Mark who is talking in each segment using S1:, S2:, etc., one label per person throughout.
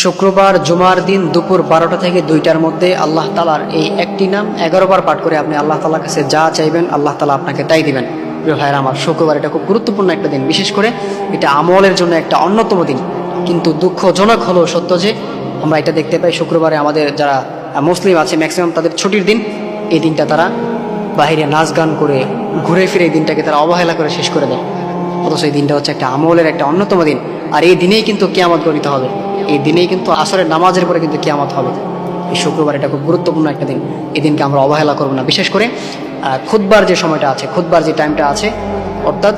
S1: শুক্রবার জুমার দিন দুপুর 12টা থেকে 2টার মধ্যে আল্লাহ তাআলার এই একটি নাম 11 বার পাঠ করে আপনি আল্লাহ তাআলার কাছে যা চাইবেন আল্লাহ তাআলা আপনাকে তাই দিবেন। প্রিয় ভাইরা আমার, শুক্রবার এটা খুব গুরুত্বপূর্ণ একটা দিন, বিশেষ করে এটা আমলের জন্য একটা অন্যতম দিন। কিন্তু দুঃখজনক হলো সত্য যে আমরা এটা দেখতে পাই শুক্রবারে আমাদের যারা মুসলিম আছে ম্যাক্সিমাম তাদের ছুটির দিন। এই দিনটা তারা বাইরে নাচ গান করে ঘুরে ফিরে এই দিনটাকে তারা অবহেলা করে শেষ করে দেয়। অথচ এই দিনটা হচ্ছে একটা আমলের একটা অন্যতম দিন। আর এই দিনেই কিন্তু কিয়ামত গঠিত হবে, এই দিনেই কিন্তু আসরের নামাজের পরে কিন্তু কিয়ামত হবে। এই শুক্রবার এটা খুব গুরুত্বপূর্ণ একটা দিন, এই দিনকে আমরা অবহেলা করব না। বিশেষ করে খুতবার যে সময়টা আছে, খুতবার যে টাইমটা আছে, অর্থাৎ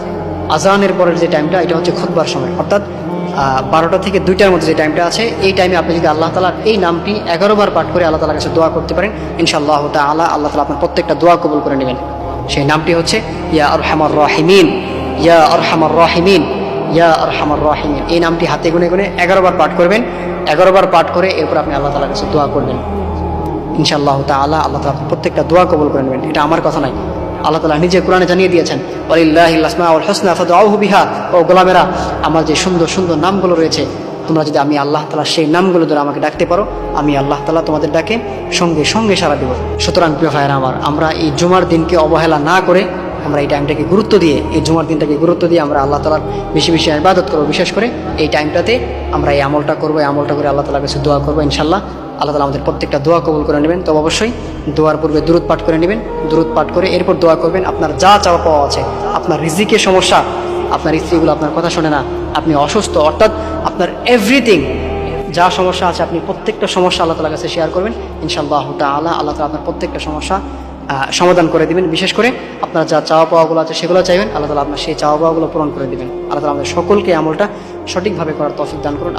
S1: আজানের পরের যে টাইমটা, এটা হচ্ছে খুতবার সময়, অর্থাৎ 12টা থেকে 2টার মধ্যে যে টাইমটা আছে, এই টাইমে আপনি যদি আল্লাহ তাআলার এই নামটি 11 বার পাঠ করে আল্লাহ তাআলার কাছে দোয়া করতে পারেন, ইনশাআল্লাহ তাআলা আল্লাহ তাআলা আপনার প্রত্যেকটা দোয়া কবুল করে নেবেন। সেই নামটি হচ্ছে ইয়া আরহামার রাহিমিন, ইয়া আরহামার রাহিমিন, ইয়া আরহামার রাহিমিন। এই নামটি হাতে গুনে গুনে 11 বার পাঠ করবেন। 11 বার পাঠ করে এরপর আপনি আল্লাহ তাআলার কাছে দোয়া করবেন, ইনশাআল্লাহ তাআলা আল্লাহ তাআলা প্রত্যেকটা দোয়া কবুল করে নেবেন। এটা আমার কথা নয়, আল্লাহ তাআলা নিজে কোরআনে জানিয়ে দিয়েছেন, ওয়ালিল্লাহিল আসমাউল হুসনা ফাদউহু বিহা। ও গোলামেরা, আমার যে সুন্দর সুন্দর নামগুলো রয়েছে, তোমরা যদি আমি আল্লাহ তাআলা সেই নামগুলো ধরে আমাকে ডাকতে পারো, আমি আল্লাহ তাআলা তোমাদের ডাকে সঙ্গে সঙ্গে সাড়া দেব। সুতরাং প্রিয় ভাইয়েরা আমার, আমরা এই জুমার দিনকে অবহেলা না করে আমরা এই টাইমটাকে গুরুত্ব দিয়ে, এই জুমার দিনটাকে গুরুত্ব দিয়ে আমরা আল্লাহ তাআলার বেশি বেশি ইবাদত করবো। বিশেষ করে এই টাইমটাতে আমরা এই আমলটা করবো, এই আমলটা করে আল্লাহ তাআলার কাছে দোয়া করবো। ইনশাআল্লাহ আল্লাহ তাআলা আমাদের প্রত্যেকটা দোয়া কবুল করে নেবেন। তো অবশ্যই দোয়ার পূর্বে দুরূদ পাঠ করে নেবেন, দুরূদ পাঠ করে এরপর দোয়া করবেন। আপনার যা চাওয়া পাওয়া আছে, আপনার রিজিকের সমস্যা, আপনার স্ত্রীগুলো আপনার কথা শোনে না, আপনি অসুস্থ, অর্থাৎ আপনার এভরিথিং যা সমস্যা আছে, আপনি প্রত্যেকটা সমস্যা আল্লাহ তাআলার কাছে শেয়ার করবেন। ইনশাআল্লাহ তাআলা আল্লাহ তাআলা আপনার প্রত্যেকটা সমস্যা সমাধান করে দিবেন। বিশেষ করে আপনার যা চাওয়া পাওয়াগুলো আছে সেগুলো চাইবেন, আল্লাহ তাআলা আপনার সেই চাওয়া পাওয়াগুলো পূরণ করে দিবেন। আল্লাহ তাআলা আমাদের সকলকে আমলটা সঠিকভাবে করার তৌফিক দান করুন।